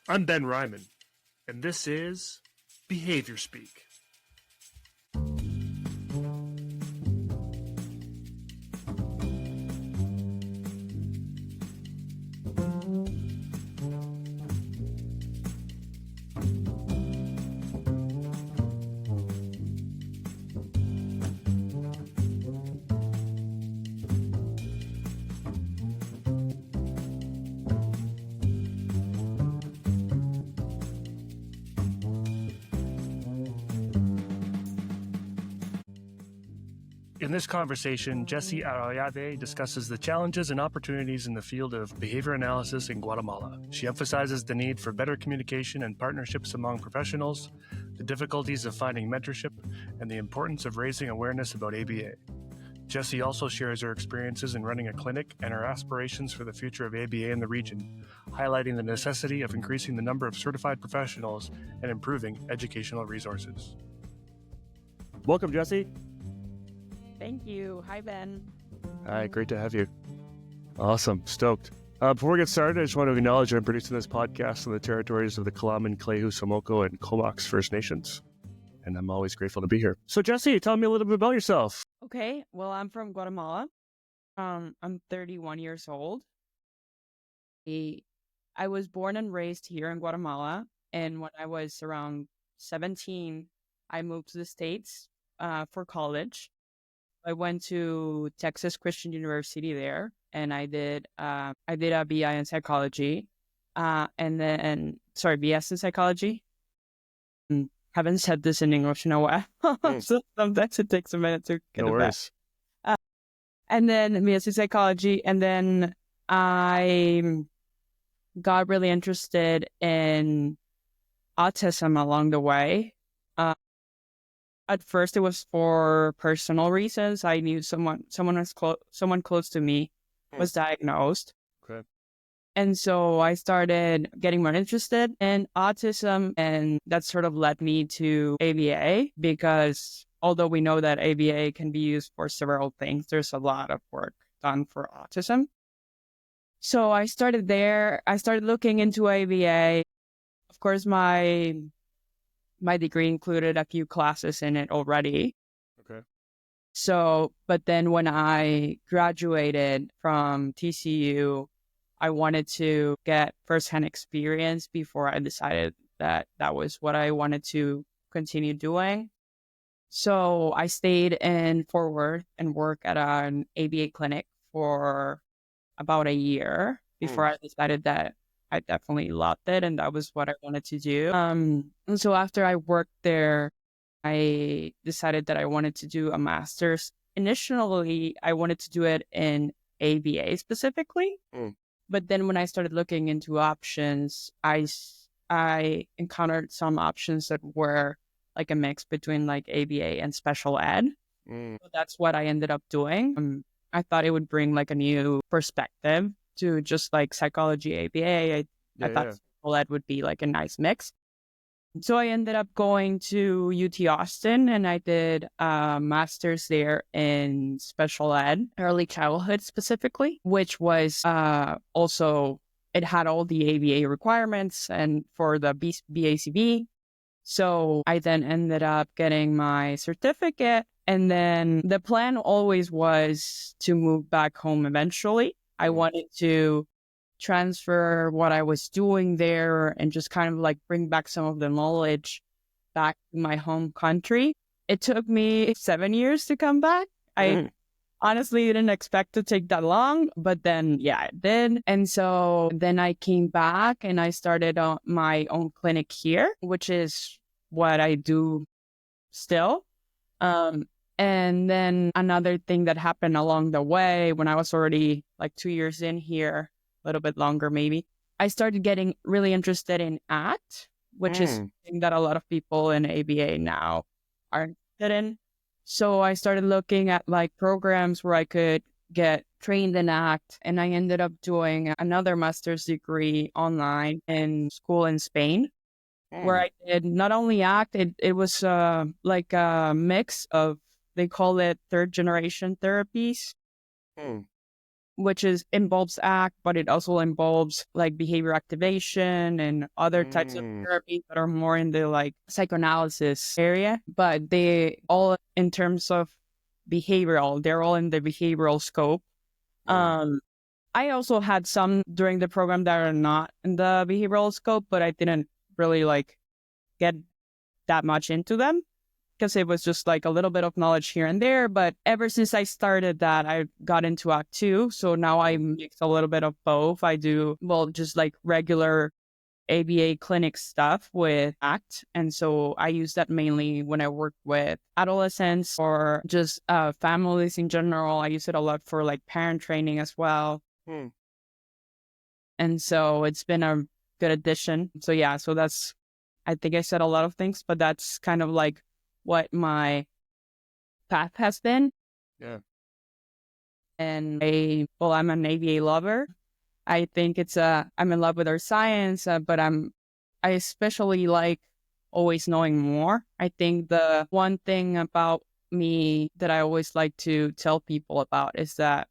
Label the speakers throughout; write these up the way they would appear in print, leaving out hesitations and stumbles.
Speaker 1: I'm Ben Ryman, and this is Behavior Speak. In this conversation, Jessie Arroyave discusses the challenges and opportunities in the field of behavior analysis in Guatemala. She emphasizes the need for better communication and partnerships among professionals, the difficulties of finding mentorship, and the importance of raising awareness about ABA. Jessie also shares her experiences in running a clinic and her aspirations for the future of ABA in the region, highlighting the necessity of increasing the number of certified professionals and improving educational resources. Welcome, Jessie.
Speaker 2: Thank you. Hi, Ben.
Speaker 1: Hi, great to have you. Awesome. Stoked. Before we get started, I just want to acknowledge I'm producing this podcast on the territories of the Kalaman, Klehu, Somoko, and Comox First Nations. And I'm always grateful to be here. So, Jessie, tell me a little bit about yourself.
Speaker 2: Okay. Well, I'm from Guatemala. I'm 31 years old. I was born and raised here in Guatemala. And when I was around 17, I moved to the States for college. I went to Texas Christian University there, and I did a BI in psychology, BS in psychology. Haven't said this in English in a while, so sometimes it takes a minute to get it back. And then BS in psychology, and then I got really interested in autism along the way. At first, it was for personal reasons. I knew someone close to me was diagnosed.
Speaker 1: Okay.
Speaker 2: And so I started getting more interested in autism, and that sort of led me to ABA, because although we know that ABA can be used for several things, there's a lot of work done for autism. So I started there. I started looking into ABA. Of course, my degree included a few classes in it already.
Speaker 1: Okay.
Speaker 2: So, but then when I graduated from TCU, I wanted to get firsthand experience before I decided that that was what I wanted to continue doing. So I stayed in Fort Worth and worked at an ABA clinic for about a year before I decided that I definitely loved it, and that was what I wanted to do. And so after I worked there, I decided that I wanted to do a master's. Initially, I wanted to do it in ABA specifically, but then when I started looking into options, I encountered some options that were like a mix between like ABA and special ed. So that's what I ended up doing. I thought it would bring like a new perspective to just like psychology ABA. I thought special ed would be like a nice mix. So I ended up going to UT Austin, and I did a master's there in special ed, early childhood specifically, which was also, it had all the ABA requirements and for the BACB. So I then ended up getting my certificate, and then the plan always was to move back home eventually. I wanted to transfer what I was doing there and just kind of like bring back some of the knowledge back to my home country. It took me 7 years to come back. I honestly didn't expect to take that long, but then, yeah, it did. And so then I came back and I started my own clinic here, which is what I do still. And then another thing that happened along the way, when I was already like 2 years in here, a little bit longer maybe, I started getting really interested in ACT, which is something that a lot of people in ABA now are interested in. So I started looking at like programs where I could get trained in ACT, and I ended up doing another master's degree online in school in Spain, where I did not only ACT, it was like a mix of, they call it third generation therapies. which involves ACT, but it also involves like behavior activation and other types of therapies that are more in the like psychoanalysis area. But they all, in terms of behavioral, they're all in the behavioral scope. I also had some during the program that are not in the behavioral scope, but I didn't really like get that much into them, because it was just like a little bit of knowledge here and there. But ever since I started that, I got into ACT 2. So now I mix a little bit of both. I do, well, just like regular ABA clinic stuff with ACT. And so I use that mainly when I work with adolescents or just families in general. I use it a lot for like parent training as well. And so it's been a good addition. So yeah, so that's, I think I said a lot of things, but that's kind of like what my path has been.
Speaker 1: Yeah.
Speaker 2: And I'm an ABA lover. I think I'm in love with our science, but I especially like always knowing more. I think the one thing about me that I always like to tell people about is that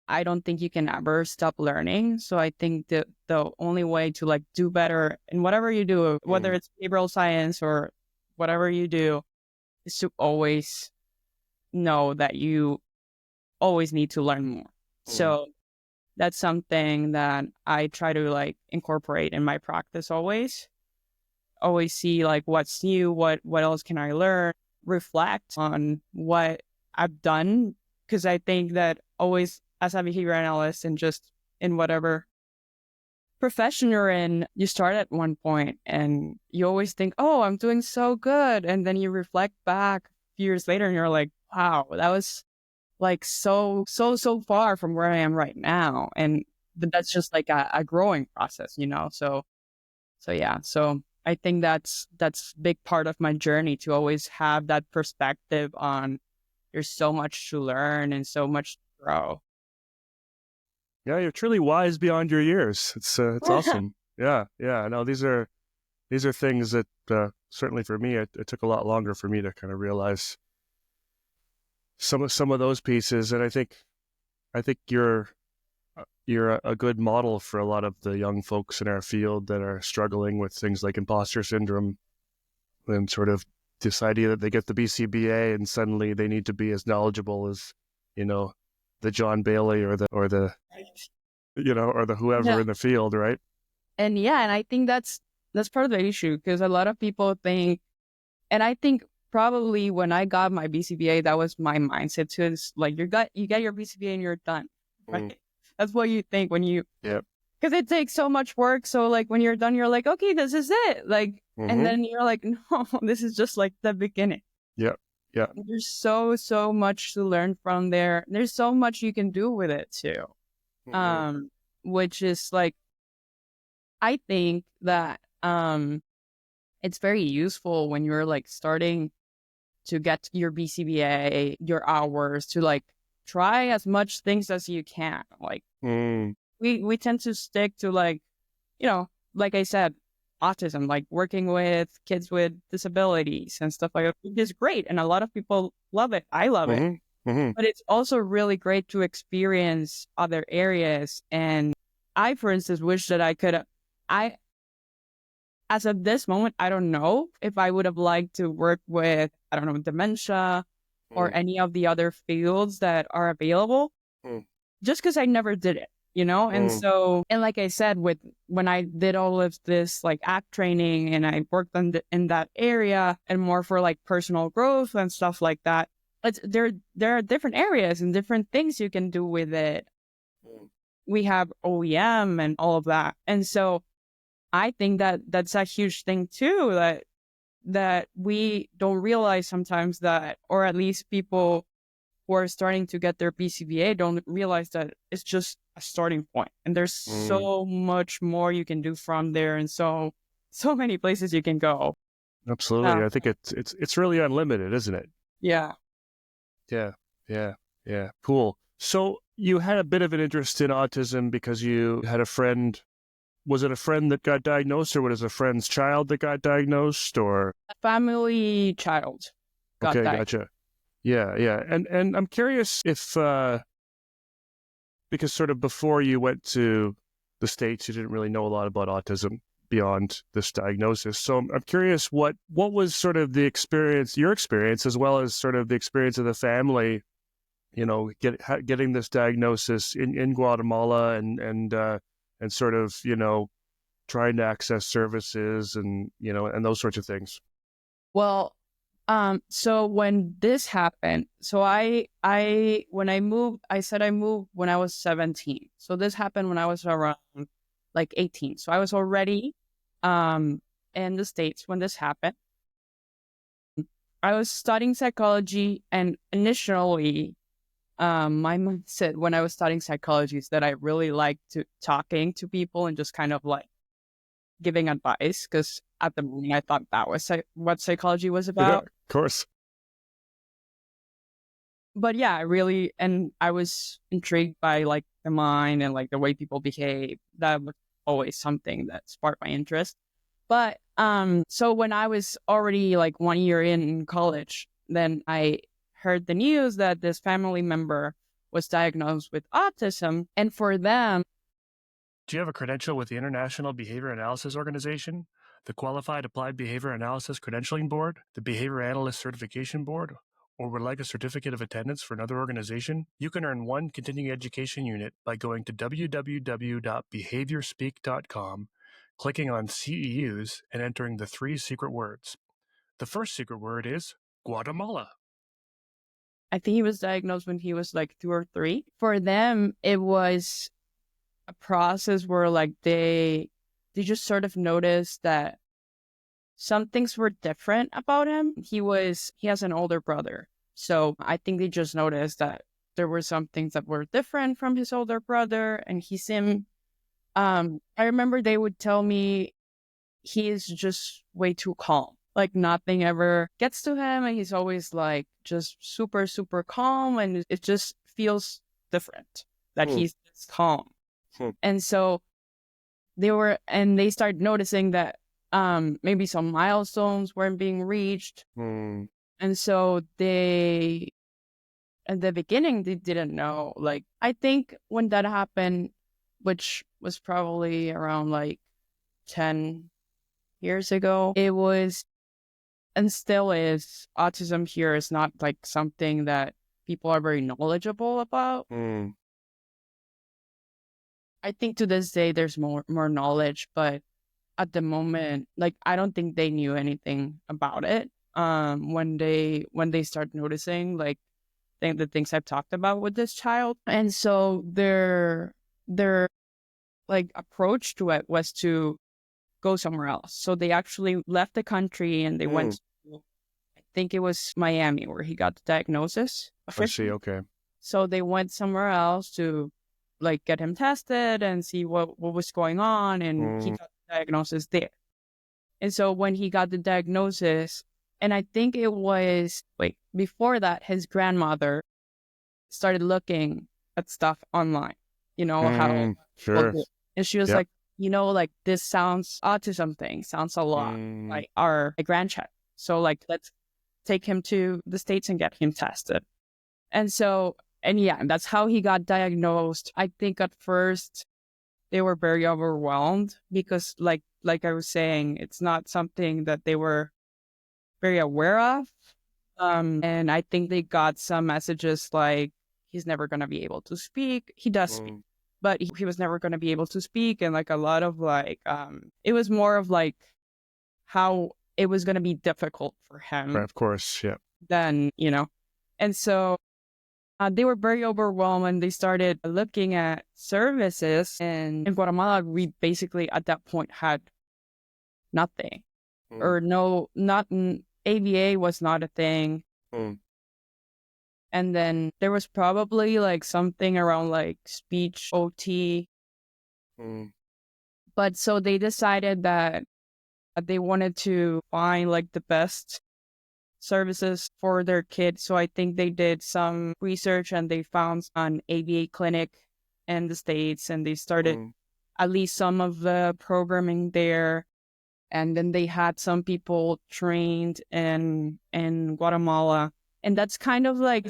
Speaker 2: I don't think you can ever stop learning. So I think that the only way to like do better in whatever you do, whether it's behavioral science or whatever you do, is to always know that you always need to learn more. So that's something that I try to like incorporate in my practice always. Always see like what's new, what else can I learn, reflect on what I've done. Because I think that always, as a behavior analyst and just in whatever profession you're in, you start at one point and you always think, oh, I'm doing so good. And then you reflect back a few years later and you're like, wow, that was like so far from where I am right now. And that's just like a growing process, you know? So yeah. So I think that's a big part of my journey, to always have that perspective on there's so much to learn and so much to grow.
Speaker 1: Yeah, you're truly wise beyond your years. It's awesome. Yeah. No, these are things that certainly for me, it took a lot longer for me to kind of realize some of those pieces. And I think you're a good model for a lot of the young folks in our field that are struggling with things like imposter syndrome and sort of this idea that they get the BCBA and suddenly they need to be as knowledgeable as, you know, the John Bailey or the you know, or the whoever in the field, right?
Speaker 2: And I think that's part of the issue, because a lot of people think, and I think probably when I got my BCBA, that was my mindset too. It's like you get your BCBA and you're done, right? That's what you think when you, because it takes so much work. So like when you're done, you're like, okay, this is it. Like, and then you're like, no, this is just like the beginning. Yeah. There's so much to learn from there. There's so much you can do with it too. Which is like, I think that it's very useful when you're like starting to get your BCBA, your hours, to like try as much things as you can. Like we tend to stick to like, you know, like I said, autism, like working with kids with disabilities and stuff like that. It is great. And a lot of people love it. I love it. But it's also really great to experience other areas. And I, for instance, wish that I could, as of this moment, I don't know if I would have liked to work with, I don't know, dementia or any of the other fields that are available, just because I never did it, you know? And so, and like I said, when I did all of this like ACT training and I worked in that area and more for like personal growth and stuff like that, there are different areas and different things you can do with it. We have OEM and all of that. And so I think that that's a huge thing too, that we don't realize sometimes, that, or at least people who are starting to get their BCBA don't realize that it's just a starting point. And there's so much more you can do from there, and so many places you can go.
Speaker 1: Absolutely. I think it's really unlimited, isn't it?
Speaker 2: Yeah.
Speaker 1: Cool. So you had a bit of an interest in autism because you had a friend. Was it a friend that got diagnosed, or was it a friend's child that got diagnosed, or
Speaker 2: a family child got diagnosed?
Speaker 1: Gotcha. Yeah. And I'm curious if because sort of before you went to the States, you didn't really know a lot about autism beyond this diagnosis. So I'm curious, what was sort of the experience, your experience, as well as sort of the experience of the family, getting this diagnosis in Guatemala and sort of, trying to access services and those sorts of things.
Speaker 2: Well, so when this happened, so when I moved, I said I moved when I was 17. So this happened when I was around like 18. So I was already in the States when this happened. I was studying psychology, and initially, my mom said when I was studying psychology is that I really liked talking to people and just kind of like giving advice, because at the moment I thought that was what psychology was about.
Speaker 1: Yeah, of course.
Speaker 2: But yeah, I was intrigued by like the mind and like the way people behave. That was always something that sparked my interest. But so when I was already like 1 year in college, then I heard the news that this family member was diagnosed with autism, and for them.
Speaker 1: Do you have a credential with the International Behavior Analysis Organization, the Qualified Applied Behavior Analysis Credentialing Board, the Behavior Analyst Certification Board, or would like a certificate of attendance for another organization? You can earn one continuing education unit by going to www.behaviorspeak.com, clicking on CEUs, and entering the 3 secret words. The first secret word is Guatemala.
Speaker 2: I think he was diagnosed when he was like 2 or 3. For them, it was a process where like they just sort of noticed that some things were different about him. He has an older brother. So I think they just noticed that there were some things that were different from his older brother, and he seemed, I remember they would tell me he is just way too calm. Like nothing ever gets to him, and he's always like just super, super calm, and it just feels different that he's just calm. And so they started noticing that maybe some milestones weren't being reached. And so at the beginning, they didn't know. Like, I think when that happened, which was probably around like 10 years ago, it was, and still is, autism here is not like something that people are very knowledgeable about. I think to this day there's more knowledge, but at the moment, like I don't think they knew anything about it. When they start noticing like the things I've talked about with this child, and so their like approach to it was to go somewhere else. So they actually left the country and they went to, I think it was Miami, where he got the diagnosis officially.
Speaker 1: I see. Okay.
Speaker 2: So they went somewhere else to like get him tested and see what was going on, and he got the diagnosis there. And so when he got the diagnosis, and I think it was before that, his grandmother started looking at stuff online, how
Speaker 1: sure.
Speaker 2: and she was like, like this autism thing sounds a lot like our grandchild. So like, let's take him to the States and get him tested. And so, and yeah, that's how he got diagnosed. I think at first they were very overwhelmed because like I was saying, it's not something that they were very aware of. And I think they got some messages like, he's never going to be able to speak. He does speak, but he was never going to be able to speak. And like a lot of like, it was more of like how it was going to be difficult for him.
Speaker 1: Right, of course, yeah.
Speaker 2: Then, and so they were very overwhelmed, and they started looking at services. And in Guatemala, we basically at that point had nothing, or ABA was not a thing. And then there was probably like something around like speech OT. But so they decided that they wanted to find like the best services for their kids. So I think they did some research and they found an ABA clinic in the States, and they started at least some of the programming there. And then they had some people trained in Guatemala. And that's kind of like,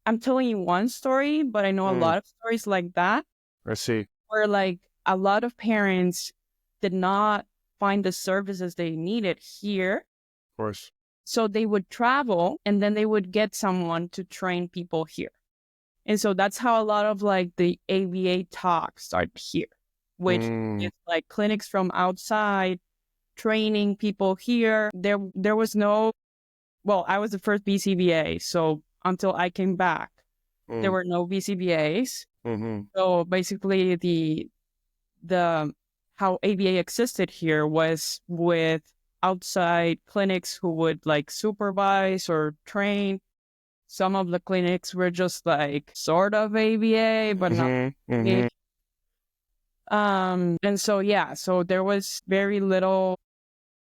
Speaker 2: I'm telling you one story, but I know a lot of stories like that.
Speaker 1: I see.
Speaker 2: Where like a lot of parents did not find the services they needed here.
Speaker 1: Of course.
Speaker 2: So they would travel and then they would get someone to train people here. And so that's how a lot of like the ABA talk started here, which is like clinics from outside training people here. There was no, well, I was the first BCBA. So until I came back, there were no BCBAs. So basically the how ABA existed here was with outside clinics who would like supervise or train. Some of the clinics were just like sort of ABA, but not. And so, yeah, so there was very little.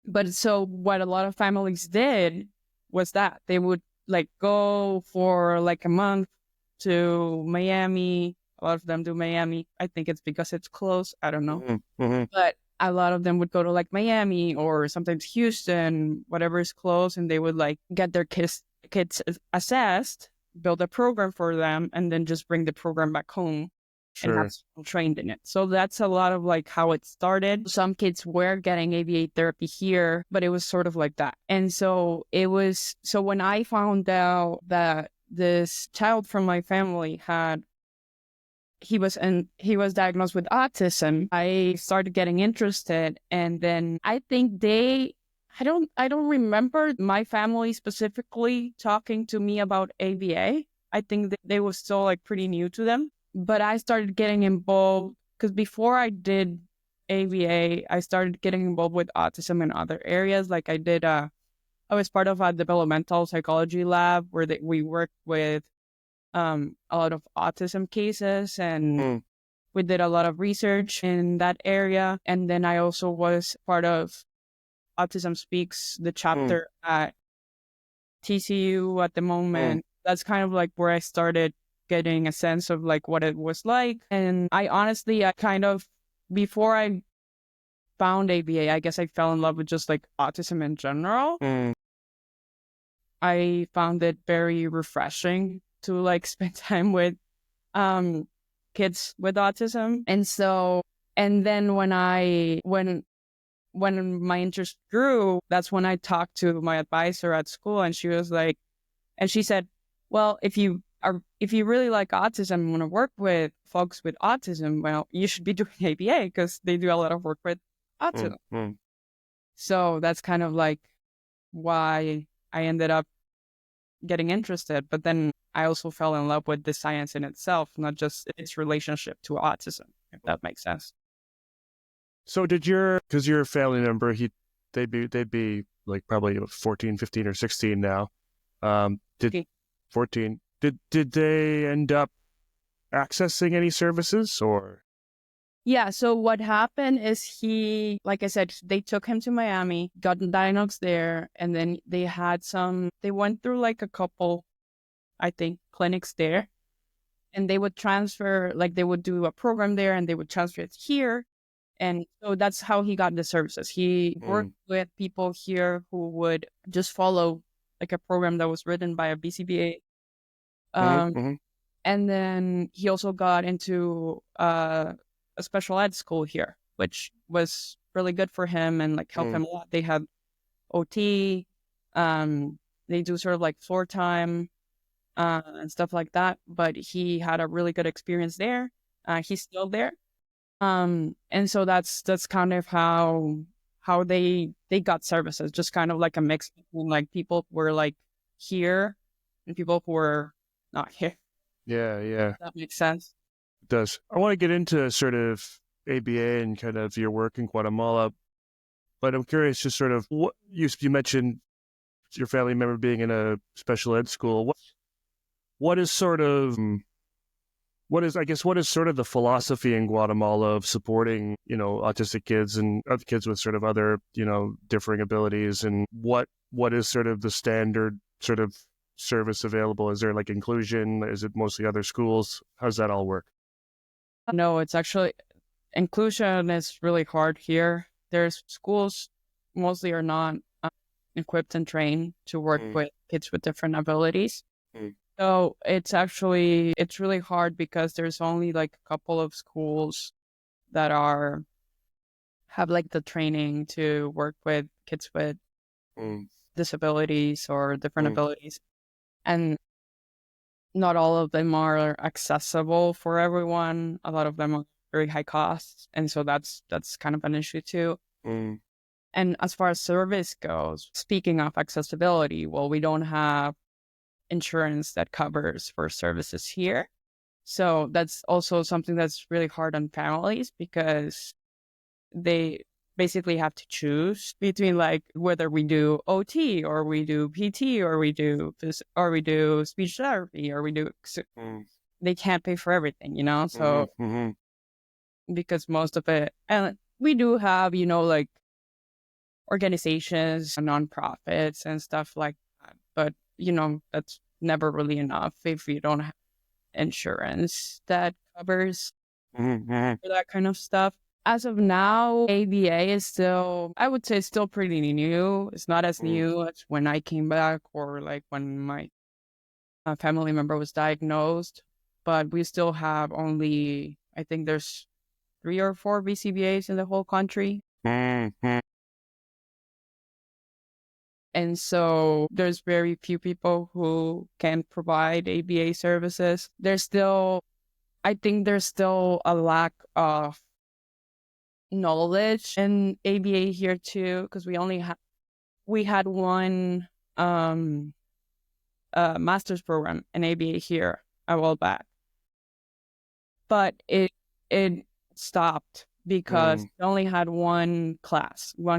Speaker 2: But so what a lot of families did was that they would like go for like a month to Miami. A lot of them do Miami. I think it's because it's close. I don't know. But a lot of them would go to like Miami or sometimes Houston, whatever is close, and they would like get their kids assessed, build a program for them, and then just bring the program back home and have someone trained in it. So that's a lot of like how it started. Some kids were getting ABA therapy here, but it was sort of like that. And so so when I found out that this child from my family he was diagnosed with autism, I started getting interested. And then I think I don't remember my family specifically talking to me about ABA. I think that they were still like pretty new to them. But I started getting involved because before I did ABA, I started getting involved with autism in other areas. Like I was part of a developmental psychology lab where we worked with a lot of autism cases, and we did a lot of research in that area. And then I also was part of Autism Speaks, the chapter at TCU at the moment. That's kind of like where I started getting a sense of like what it was like. And I kind of, before I found ABA, I guess I fell in love with just like autism in general. I found it very refreshing to like spend time with kids with autism. And then when my interest grew, that's when I talked to my advisor at school, and she said, well, if you really like autism and want to work with folks with autism, well, you should be doing ABA because they do a lot of work with autism. So that's kind of like why I ended up getting interested. But then I also fell in love with the science in itself, not just its relationship to autism, if that makes sense.
Speaker 1: So because you're a family member, they'd be like probably 14, 15 or 16 now. 14. Did they end up accessing any services or?
Speaker 2: Yeah, so what happened is like I said, they took him to Miami, got diagnosed there, and then they went through like a couple, I think, clinics there, and they would transfer, like they would do a program there and they would transfer it here. And so that's how he got the services. He worked with people here who would just follow like a program that was written by a BCBA. And then he also got into a special ed school here, which was really good for him and like helped him a lot. They had OT, they do sort of like floor time and stuff like that. But he had a really good experience there. He's still there. And so that's kind of how they got services, just kind of like a mix between like people who were like here and people who were not here.
Speaker 1: Yeah.
Speaker 2: That makes sense.
Speaker 1: It does. I want to get into sort of ABA and kind of your work in Guatemala, but I'm curious just sort of what you mentioned your family member being in a special ed school. What is sort of the philosophy in Guatemala of supporting, autistic kids and other kids with sort of other, differing abilities, and what is sort of the standard sort of service available? Is there like inclusion? Is it mostly other schools? How does that all work?
Speaker 2: No, it's actually inclusion is really hard here. There's schools mostly are not equipped and trained to work with kids with different abilities. So it's really hard because there's only like a couple of schools that have like the training to work with kids with
Speaker 1: Mm,
Speaker 2: disabilities or different
Speaker 1: mm,
Speaker 2: abilities. And not all of them are accessible for everyone. A lot of them are very high costs. And so that's kind of an issue too.
Speaker 1: mm,
Speaker 2: And as far as service goes, speaking of accessibility, well, we don't have insurance that covers for services here. So that's also something that's really hard on families because they basically have to choose between like whether we do OT or we do PT or we do speech therapy or
Speaker 1: mm,
Speaker 2: they can't pay for everything, you know?
Speaker 1: mhm,
Speaker 2: So
Speaker 1: mhm.
Speaker 2: because most of it, and we do have, like organizations, nonprofits and stuff like that. But, that's never really enough if you don't have insurance that covers
Speaker 1: Mhm, mhm,
Speaker 2: for that kind of stuff. As of now, ABA is still, I would say, still pretty new. It's not as
Speaker 1: mm,
Speaker 2: new as when I came back or like when my family member was diagnosed. But we still have only, I think there's 3 or 4 BCBAs in the whole country.
Speaker 1: mhm,
Speaker 2: And so there's very few people who can provide ABA services. I think there's still a lack of knowledge in ABA here too, because we had one master's program in ABA here a while back, but it stopped because
Speaker 1: mm,
Speaker 2: we only had one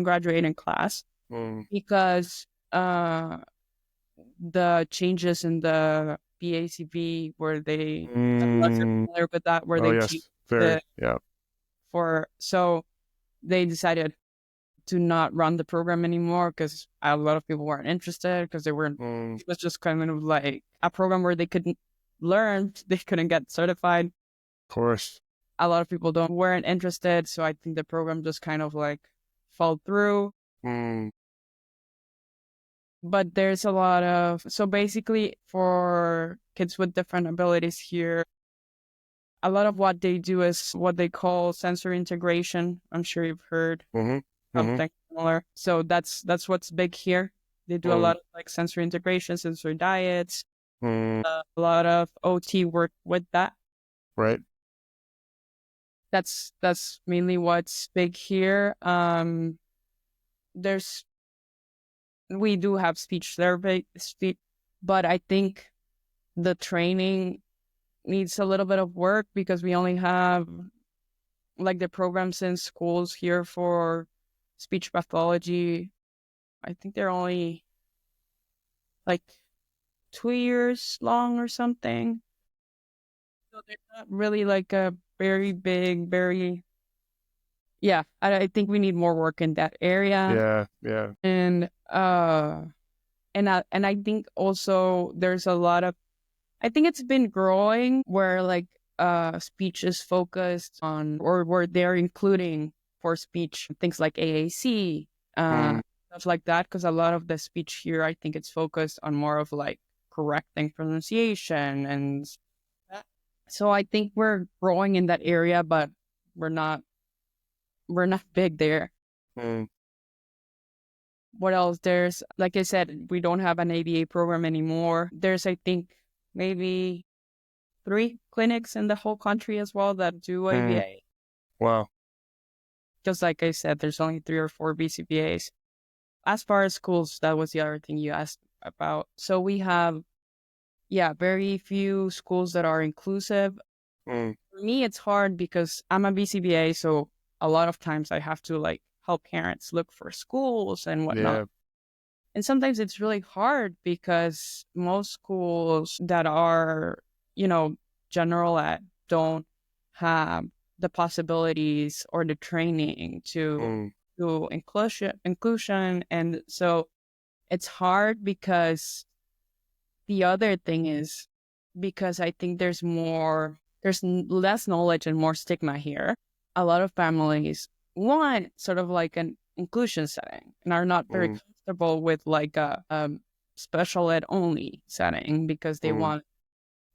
Speaker 2: graduating class,
Speaker 1: mm,
Speaker 2: because the changes in the BACB where they, I don't know if you're
Speaker 1: mm.
Speaker 2: familiar with that, where
Speaker 1: Oh,
Speaker 2: they
Speaker 1: yes.
Speaker 2: changed
Speaker 1: Very. Yeah.
Speaker 2: so they decided to not run the program anymore because a lot of people weren't interested because
Speaker 1: Mm,
Speaker 2: it was just kind of like a program where they couldn't learn, they couldn't get certified.
Speaker 1: of course.
Speaker 2: A lot of people weren't interested. So I think the program just kind of like fell through.
Speaker 1: Mm,
Speaker 2: But there's so basically for kids with different abilities here, a lot of what they do is what they call sensory integration. I'm sure you've heard
Speaker 1: mhm, mhm,
Speaker 2: something similar. So that's what's big here. They do a
Speaker 1: mm,
Speaker 2: lot of like sensory integration, sensory diets,
Speaker 1: mm.
Speaker 2: a lot of OT work with that.
Speaker 1: Right.
Speaker 2: That's mainly what's big here. There's we do have speech therapy, but I think the training needs a little bit of work because we only have like the programs in schools here for speech pathology. I think they're only like 2 years long or something. So they're not really like a very big, yeah. I think we need more work in that area.
Speaker 1: Yeah. Yeah.
Speaker 2: And I think also there's a lot of, I think it's been growing where like speech is focused on, or where they're including for speech things like AAC,
Speaker 1: Mm,
Speaker 2: stuff like that, because a lot of the speech here, I think it's focused on more of like correcting pronunciation and that. So I think we're growing in that area, but we're not big there.
Speaker 1: mm,
Speaker 2: What else? There's, like I said, we don't have an ABA program anymore. There's, I think, maybe 3 clinics in the whole country as well that do
Speaker 1: mm.
Speaker 2: ABA.
Speaker 1: Wow.
Speaker 2: Just like I said, there's only 3 or 4 BCBAs. As far as schools, that was the other thing you asked about. So we have, yeah, very few schools that are inclusive.
Speaker 1: Mm,
Speaker 2: For me, it's hard because I'm a BCBA, so a lot of times I have to like help parents look for schools and whatnot.
Speaker 1: yeah.
Speaker 2: And sometimes it's really hard because most schools that are, general ed don't have the possibilities or the training to
Speaker 1: Mm,
Speaker 2: do inclusion. And so it's hard because the other thing is because I think there's less knowledge and more stigma here. A lot of families want sort of like an inclusion setting and are not very
Speaker 1: mm,
Speaker 2: comfortable with like a special ed only setting because they want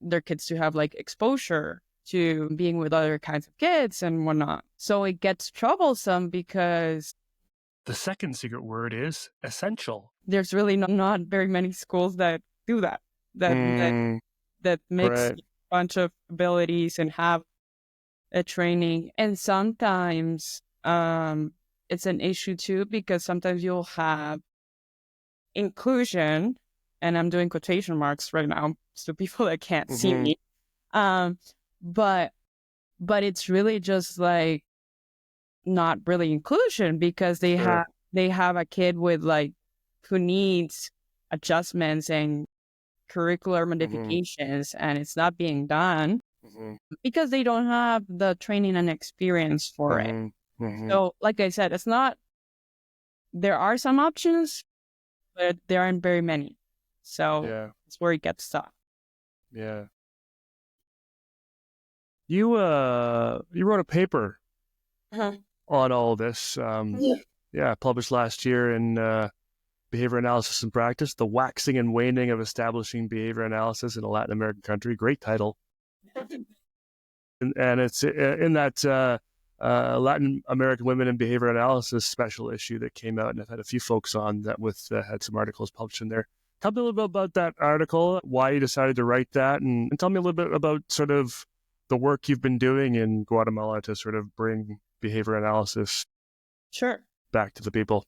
Speaker 2: their kids to have like exposure to being with other kinds of kids and whatnot. So it gets troublesome because
Speaker 1: the second secret word is essential.
Speaker 2: There's really not very many schools that do that mix
Speaker 1: Right.
Speaker 2: a bunch of abilities and have a training. And sometimes it's an issue too, because sometimes you'll have inclusion, and I'm doing quotation marks right now so people that can't see me. But it's really just like not really inclusion, because they have a kid with like who needs adjustments and curricular modifications, and it's not being done because they don't have the training and experience for it. So like I said, there are some options, but there aren't very many. So it's where it gets tough.
Speaker 1: Yeah. You wrote a paper on all this. Published last year in Behavior Analysis and Practice, The Waxing and Waning of Establishing Behavior Analysis in a Latin American Country. Great title. And it's in that Latin American Women in Behavior Analysis special issue that came out, and I've had a few folks on that had some articles published in there. Tell me a little bit about that article, why you decided to write that, and tell me a little bit about sort of the work you've been doing in Guatemala to sort of bring behavior analysis back to the people.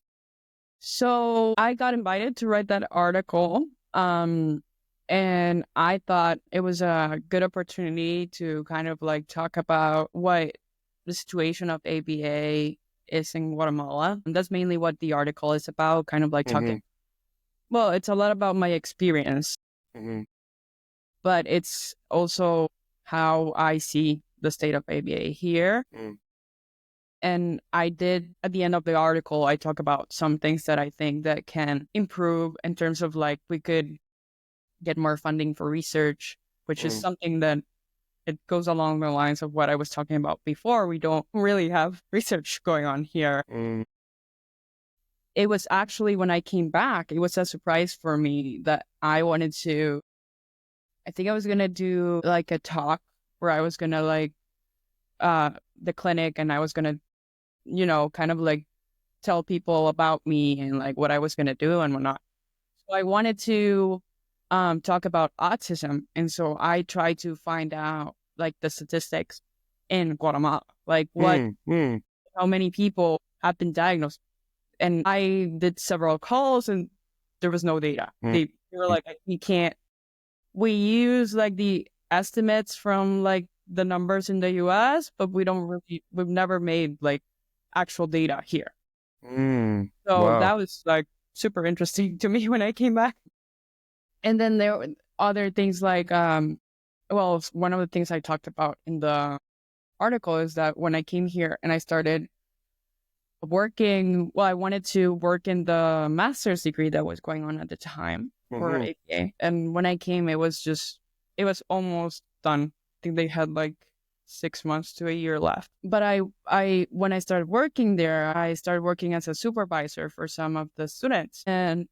Speaker 2: So I got invited to write that article, and I thought it was a good opportunity to kind of like talk about what the situation of ABA is in Guatemala. And that's mainly what the article is about, kind of like talking. Well, it's a lot about my experience, but it's also how I see the state of ABA here. And I did, at the end of the article, I talk about some things that I think that can improve in terms of like we could get more funding for research, which is something that it goes along the lines of what I was talking about before. We don't really have research going on here. It was actually when I came back, it was a surprise for me that I wanted to, I think I was going to do like a talk where I was going to like the clinic, and I was going to, kind of like tell people about me and like what I was going to do and whatnot. So I wanted to talk about autism. And so I tried to find out like the statistics in Guatemala, like how many people have been diagnosed. And I did several calls and there was no data. They were like, we use like the estimates from like the numbers in the US, but we've never made like actual data here. So that was like super interesting to me when I came back. And then there were other things like, one of the things I talked about in the article is that when I came here and I started working, I wanted to work in the master's degree that was going on at the time for ABA. And when I came, it was almost done. I think they had like 6 months to a year left. But when I started working there, I started working as a supervisor for some of the students. And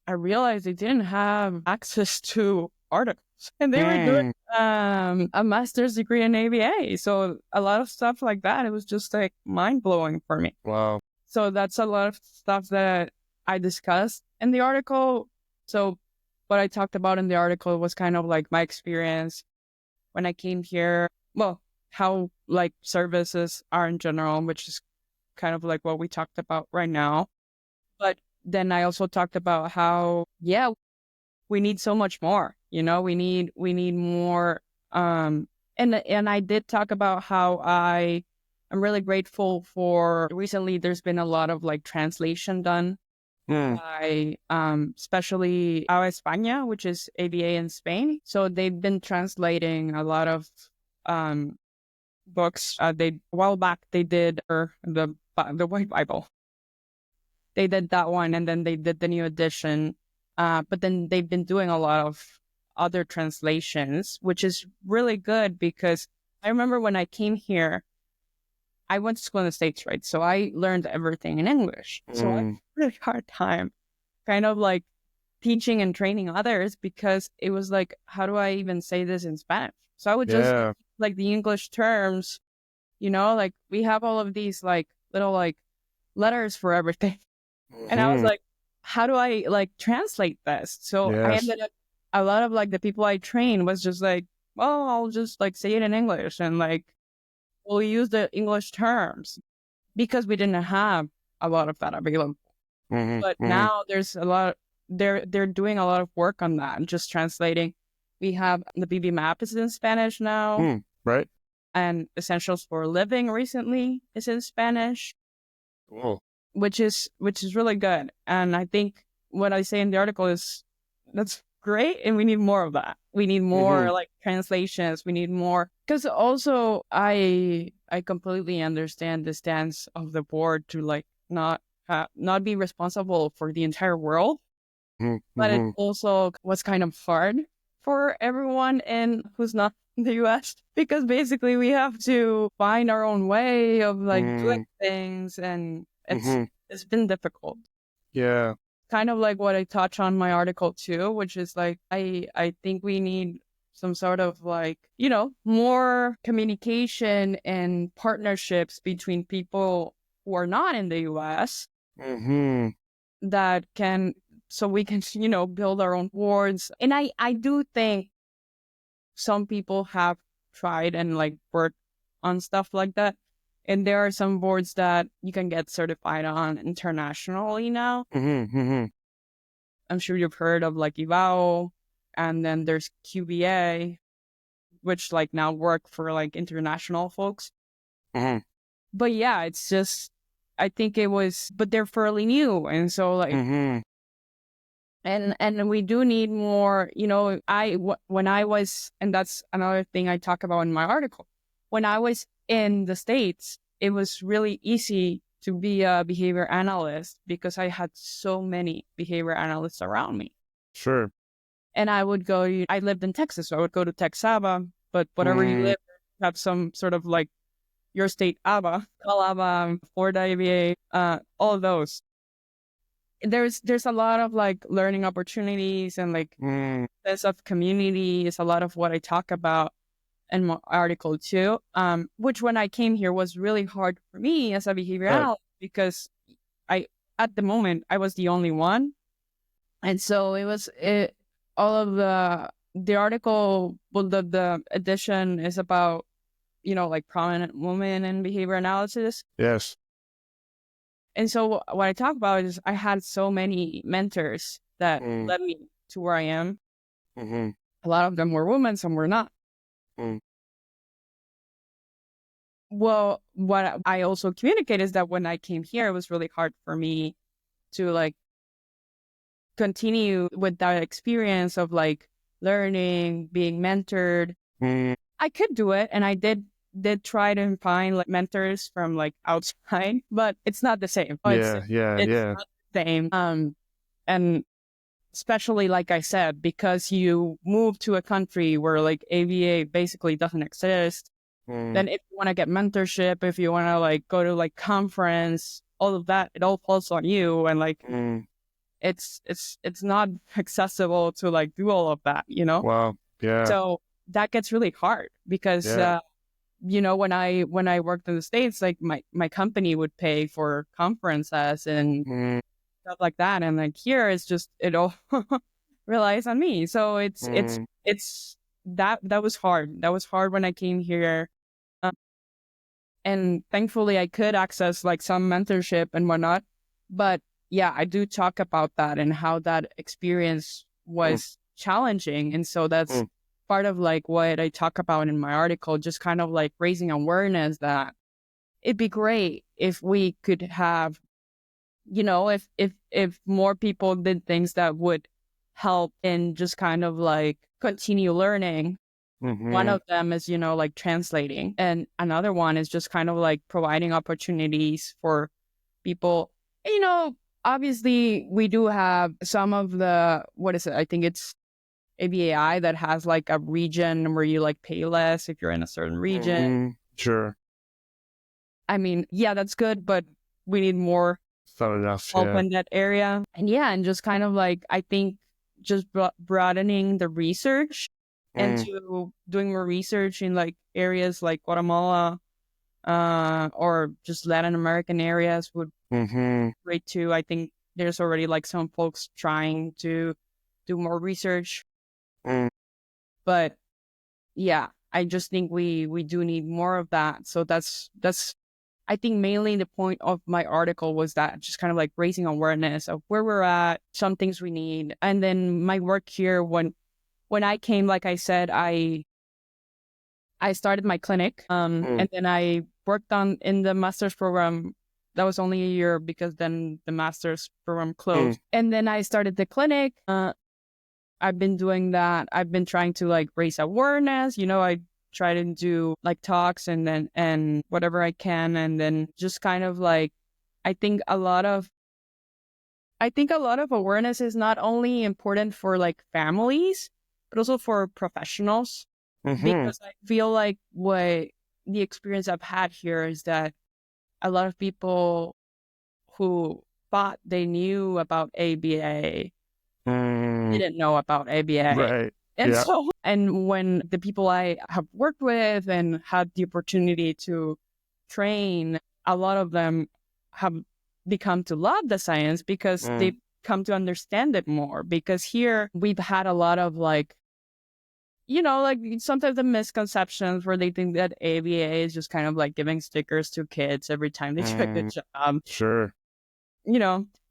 Speaker 2: I realized they didn't have access to articles. And they were doing a master's degree in ABA. So a lot of stuff like that, it was just like mind-blowing for me.
Speaker 1: Wow.
Speaker 2: So that's a lot of stuff that I discussed in the article. So what I talked about in the article was kind of like my experience when I came here. Well, how like services are in general, which is kind of like what we talked about right now. But then I also talked about how, we need so much more, we need more. And I did talk about how I'm really grateful for recently there's been a lot of like translation done by especially IBAO España, which is ABA in Spain. So they've been translating a lot of books. A while back they did the White Bible. They did that one, and then they did the new edition. But then they've been doing a lot of other translations, which is really good because I remember when I came here, I went to school in the States, right? So I learned everything in English. So I had a really hard time kind of like teaching and training others because it was like, how do I even say this in Spanish? So I would just like the English terms, you know, like we have all of these like little like letters for everything. And I was like, how do I like translate this? So I ended up, a lot of like the people I trained was just like, well, I'll just like say it in English and like we'll use the English terms because we didn't have a lot of that available. But now there's a lot, they're doing a lot of work on that, just translating. We have the BB map is in Spanish now.
Speaker 1: Right.
Speaker 2: And Essentials for Living recently is in Spanish.
Speaker 1: Cool.
Speaker 2: Which is really good. And I think what I say in the article is that's great, and we need more of that. We need more like translations. We need more, because also I completely understand the stance of the board to like not be responsible for the entire world, but it also was kind of hard for everyone who's not in the US, because basically we have to find our own way of like doing things, and it's been difficult.
Speaker 1: Yeah.
Speaker 2: Kind of like what I touch on my article too, which is like I think we need some sort of like, you know, more communication and partnerships between people who are not in the US that can, so we can, you know, build our own boards. And I do think some people have tried and like worked on stuff like that. And there are some boards that you can get certified on internationally now. I'm sure you've heard of like IBAO, and then there's QABA, which like now work for like international folks. But yeah, it's just, I think it was, but they're fairly new. And so like, and we do need more, you know, when I was, and that's another thing I talk about in my article, when I was in the States, it was really easy to be a behavior analyst because I had so many behavior analysts around me.
Speaker 1: Sure.
Speaker 2: And I would go, I lived in Texas, so I would go to QABA, but whatever you live, have some sort of like your state ABA, QABA, Florida IBA, all of those. There's a lot of like learning opportunities and like sense of community is a lot of what I talk about in my article too, which when I came here was really hard for me as a behavior analyst because at the moment I was the only one. And so all of the article, well, the edition is about, you know, like prominent women in behavior analysis.
Speaker 1: Yes.
Speaker 2: And so what I talk about is I had so many mentors that led me to where I am. A lot of them were women, some were not. Well, what I also communicate is that when I came here, it was really hard for me to like continue with that experience of like learning, being mentored. I could do it, and I did try to find like mentors from like outside, but it's not the same. It's not the same. And especially like I said, because you move to a country where like ABA basically doesn't exist. Then if you want to get mentorship, if you want to like go to like conference, all of that, it all falls on you. And like, it's not accessible to like do all of that, you know?
Speaker 1: Wow. Yeah.
Speaker 2: So that gets really hard because, you know, when I worked in the States, like my company would pay for conferences and stuff like that. And like here it's just, it all relies on me. So it's that was hard. That was hard when I came here. And thankfully I could access like some mentorship and whatnot. But yeah, I do talk about that and how that experience was challenging. And so that's part of like what I talk about in my article, just kind of like raising awareness that it'd be great if we could have, you know, if more people did things that would help in just kind of like continue learning. One of them is, you know, like translating. And another one is just kind of like providing opportunities for people. You know, obviously we do have some of the, what is it? I think it's ABAI that has like a region where you like pay less if you're in a certain region.
Speaker 1: Sure.
Speaker 2: I mean, yeah, that's good, but we need more
Speaker 1: It's not enough.
Speaker 2: help in that area. And yeah, and just kind of like, I think just broadening the research and to doing more research in like areas like Guatemala or just Latin American areas would be great too. I think there's already like some folks trying to do more research. But yeah, I just think we do need more of that. So that's I think mainly the point of my article was that just kind of like raising awareness of where we're at, some things we need. And then my work here, when I came, like I said, I started my clinic, and then I worked in the master's program. That was only a year because then the master's program closed. And then I started the clinic. I've been doing that. I've been trying to like raise awareness. I try to do like talks and whatever I can. And then just kind of like, I think a lot of awareness is not only important for like families, but also for professionals. Because I feel like what the experience I've had here is that a lot of people who thought they knew about ABA didn't know about ABA.
Speaker 1: Right.
Speaker 2: And so, and when the people I have worked with and had the opportunity to train, a lot of them have become to love the science because they've come to understand it more. Because here we've had a lot of like, like sometimes the misconceptions where they think that ABA is just kind of like giving stickers to kids every time they do a good job.
Speaker 1: Sure.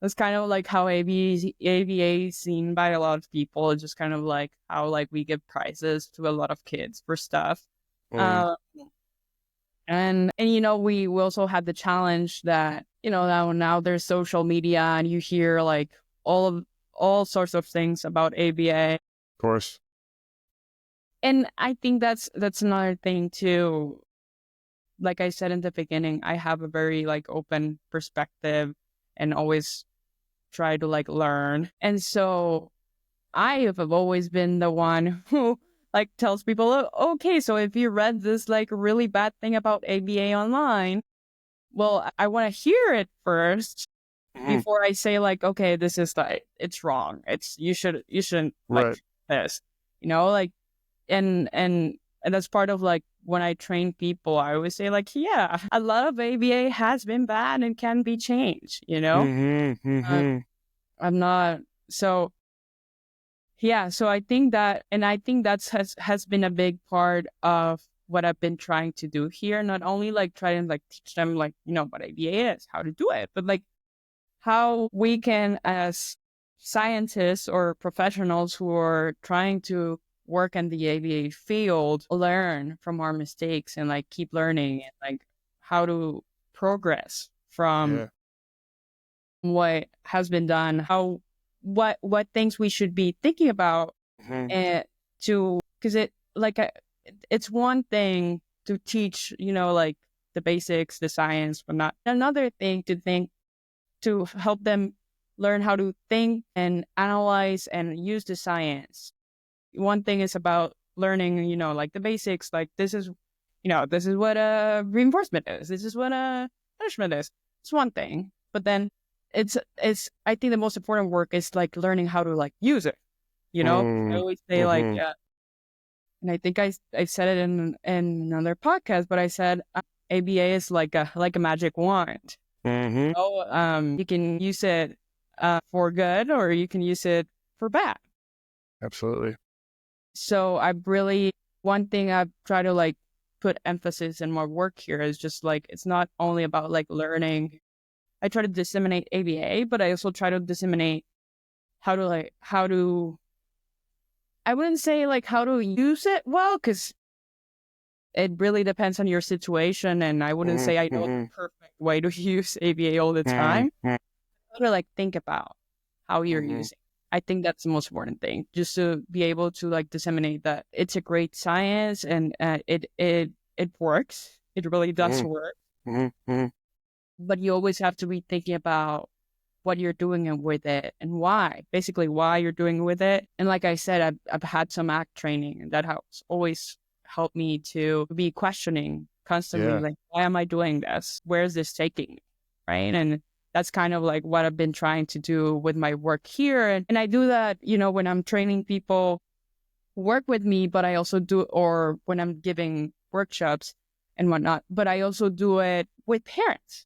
Speaker 2: That's kind of like how ABA is seen by a lot of people. It's just kind of like how like we give prizes to a lot of kids for stuff. And we also had the challenge that, now there's social media and you hear like all sorts of things about ABA.
Speaker 1: Of course.
Speaker 2: And I think that's another thing too. Like I said in the beginning, I have a very like open perspective and always try to like learn. And so I have always been the one who like tells people, oh, okay, so if you read this like really bad thing about ABA online, well, I want to hear it first before I say like, okay, this is like, it's wrong. You shouldn't like this, like, and that's part of like when I train people, I always say like, yeah, a lot of ABA has been bad and can be changed, I'm not, so yeah, so I think that, and I think has been a big part of what I've been trying to do here, not only like try to like teach them like, what ABA is, how to do it, but like how we can as scientists or professionals who are trying to work in the ABA field, learn from our mistakes and like keep learning and like how to progress from what has been done, what things we should be thinking about, and because it's one thing to teach, like the basics, the science, but not another thing to help them learn how to think and analyze and use the science. One thing is about learning, like the basics, like this is what a reinforcement is. This is what a punishment is. It's one thing, but then it's I think the most important work is like learning how to like use it. I always say like, and I think I said it in another podcast, but I said ABA is like a magic wand. You can use it for good or you can use it for bad.
Speaker 1: Absolutely.
Speaker 2: So one thing I've tried to like put emphasis in my work here is just like, it's not only about like learning. I try to disseminate ABA, but I also try to disseminate how to, I wouldn't say like how to use it well, because it really depends on your situation. And I wouldn't say I know the perfect way to use ABA all the time. How to like think about how you're using. I think that's the most important thing, just to be able to like disseminate that it's a great science and it works. It really does work. But you always have to be thinking about what you're doing with it and why, basically why you're doing with it. And like I said, I've had some ACT training and that helps always help me to be questioning constantly, like, why am I doing this? Where is this taking me? Right. And that's kind of like what I've been trying to do with my work here. And I do that, when I'm training people who work with me, but I also do, or when I'm giving workshops and whatnot, but I also do it with parents,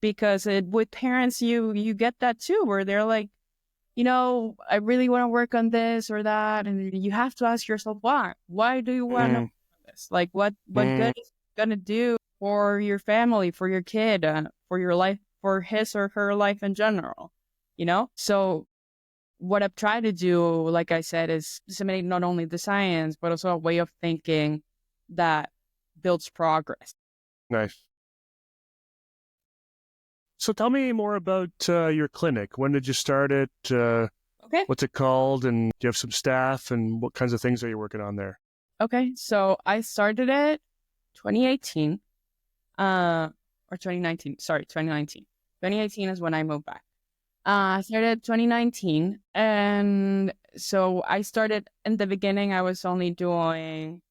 Speaker 2: because with parents, you get that too, where they're like, I really want to work on this or that. And you have to ask yourself, why do you want to work on this? Like what good is it going to do for your family, for your kid, for your life, for his or her life in general, So what I've tried to do, like I said, is disseminate not only the science, but also a way of thinking that builds progress.
Speaker 1: Nice. So tell me more about your clinic. When did you start it?
Speaker 2: Okay.
Speaker 1: What's it called? And do you have some staff? And what kinds of things are you working on there?
Speaker 2: Okay. So I started it 2018. Or 2019. Sorry, 2019. 2018 is when I moved back. I started 2019. And so I started in the beginning, I was only doing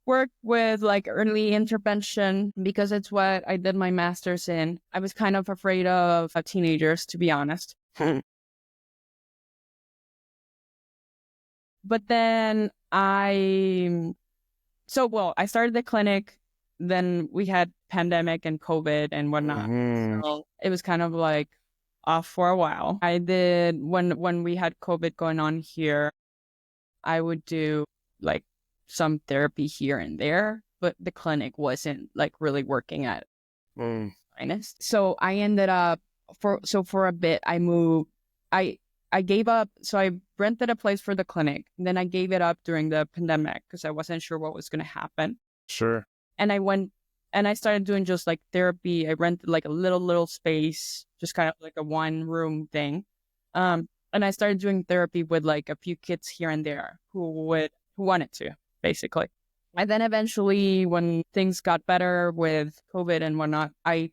Speaker 2: work with like early intervention, because it's what I did my master's in. I was kind of afraid of teenagers, to be honest. But then I started the clinic. Then we had pandemic and COVID and whatnot. So it was kind of like off for a while. I did, when we had COVID going on here, I would do like some therapy here and there, but the clinic wasn't like really working at finest. So I ended up for a bit, I moved, I gave up. So I rented a place for the clinic. And then I gave it up during the pandemic because I wasn't sure what was going to happen.
Speaker 1: Sure.
Speaker 2: And I went and I started doing just like therapy. I rented like a little space, just kind of like a 1-room thing. And I started doing therapy with like a few kids here and there who wanted to, basically. And then eventually, when things got better with COVID and whatnot, I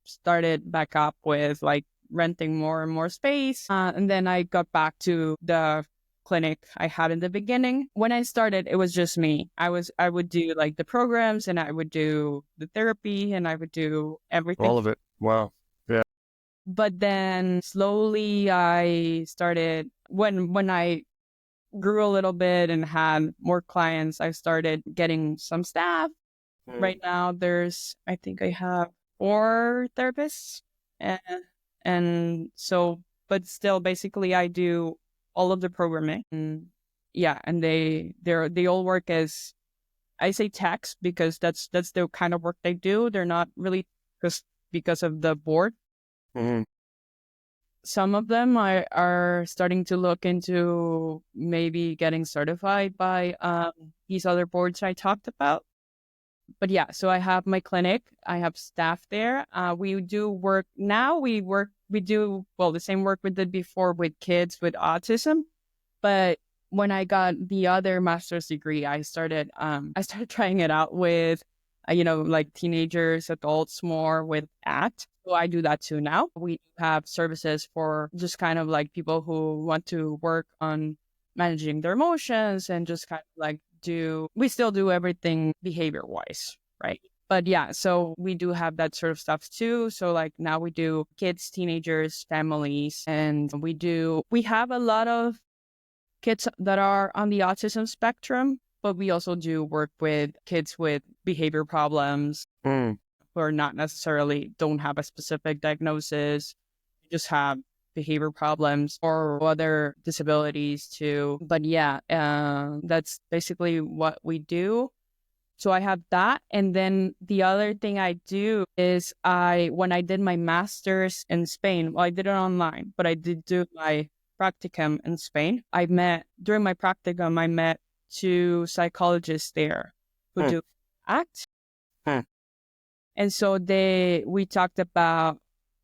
Speaker 2: started back up with like renting more and more space. And then I got back to the clinic I had in the beginning. When I started, it was just me. I would do like the programs, and I would do the therapy, and I would do everything.
Speaker 1: All of it. Wow. Yeah.
Speaker 2: But then slowly I started, when I grew a little bit and had more clients, I started getting some staff. Right now I think I have 4 therapists. And so, but still, basically I do all of the programming. And they all work as, I say techs, because that's the kind of work they do. They're not really just because of the board. Some of them are starting to look into maybe getting certified by these other boards I talked about. But yeah, so I have my clinic. I have staff there. We do work now. We do the same work we did before with kids with autism. But when I got the other master's degree, I started trying it out with, like teenagers, adults, more with ACT. So I do that too now. We have services for just kind of like people who want to work on managing their emotions, and just kind of like we still do everything behavior-wise, right? But yeah, so we do have that sort of stuff too. So like now we do kids, teenagers, families, and we have a lot of kids that are on the autism spectrum, but we also do work with kids with behavior problems who are not necessarily, don't have a specific diagnosis, just have behavior problems or other disabilities too. But yeah, that's basically what we do. So I have that. And then the other thing I do is when I did my master's in Spain, I did it online, but I did do my practicum in Spain. During my practicum, I met 2 psychologists there who do ACT. And so we talked about,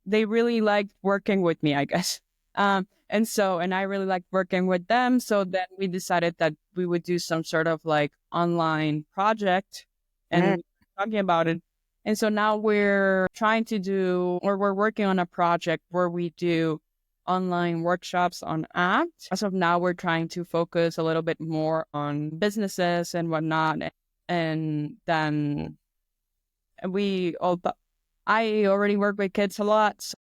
Speaker 2: they really liked working with me, I guess. And I really liked working with them. So then we decided that we would do some sort of like online project, and we were talking about it. And so now we're working on a project where we do online workshops on ACT. As of now, we're trying to focus a little bit more on businesses and whatnot. And then I already work with kids a lot,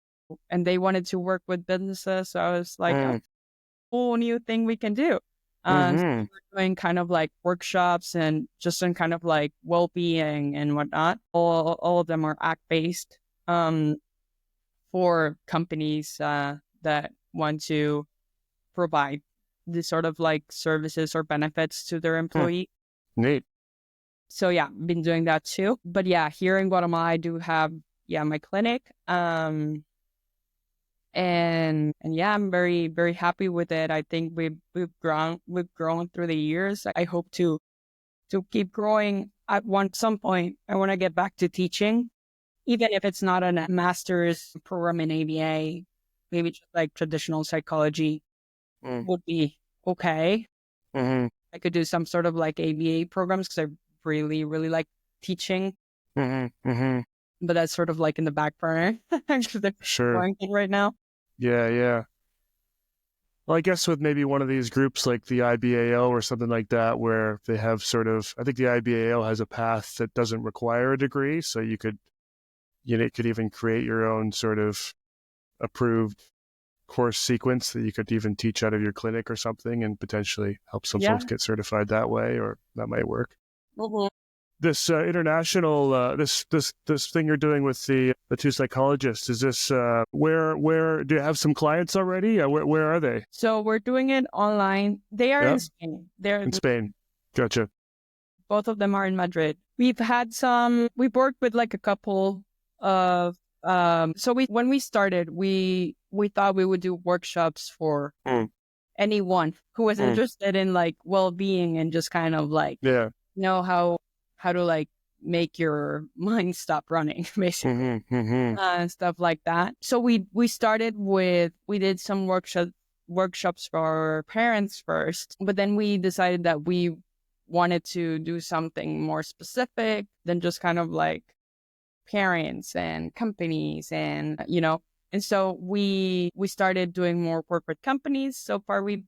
Speaker 2: and they wanted to work with businesses. So I was like, a whole new thing we can do. So
Speaker 1: Mm-hmm.
Speaker 2: we're doing kind of like workshops and just in kind of like well-being and whatnot. All of them are act-based for companies that want to provide this sort of like services or benefits to their employee.
Speaker 1: Neat.
Speaker 2: So yeah, been doing that too. But yeah, here in Guatemala, I do have my clinic. And yeah, I'm very, very happy with it. I think we've grown through the years. I hope to keep growing. At some point, I want to get back to teaching, even if it's not a master's program in ABA. Maybe just like traditional psychology would be okay.
Speaker 1: Mm-hmm.
Speaker 2: I could do some sort of like ABA programs because I really, really like teaching.
Speaker 1: Mm-hmm. Mm-hmm.
Speaker 2: But that's sort of like in the back burner.
Speaker 1: Sure.
Speaker 2: Going in right now.
Speaker 1: Yeah, yeah. Well, I guess with maybe one of these groups like the IBAO or something like that, where they have sort of, I think the IBAO has a path that doesn't require a degree, so you could even create your own sort of approved course sequence that you could even teach out of your clinic or something, and potentially help some folks get certified that way, or that might work.
Speaker 2: Mm-hmm.
Speaker 1: This international this thing you're doing with the two psychologists, is this where do you have some clients already? Where are they?
Speaker 2: So we're doing it online. They are in Spain. They're
Speaker 1: in Spain. Gotcha.
Speaker 2: Both of them are in Madrid. We've worked with like a couple of so when we started, we thought we would do workshops for anyone who was interested in like well-being and just kind of like know how to like make your mind stop running, basically, and stuff like that. So we did some workshops for parents first, but then we decided that we wanted to do something more specific than just kind of like parents and companies and and so we started doing more corporate companies. So far we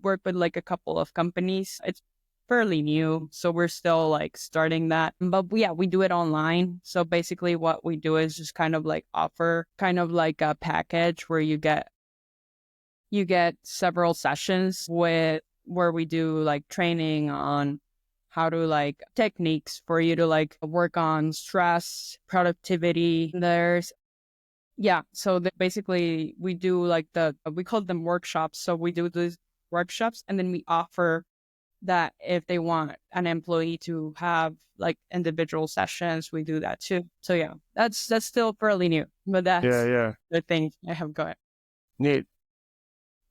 Speaker 2: work with like a couple of companies. It's fairly new, so we're still like starting that, but yeah, we do it online. So basically what we do is just kind of like offer kind of like a package where you get several sessions where we do like training on how to like techniques for you to like work on stress, productivity. So basically we do like we call them workshops. So we do these workshops and then we offer that if they want an employee to have like individual sessions, we do that too. So yeah, that's still fairly new, but that's the thing I have got.
Speaker 1: Neat.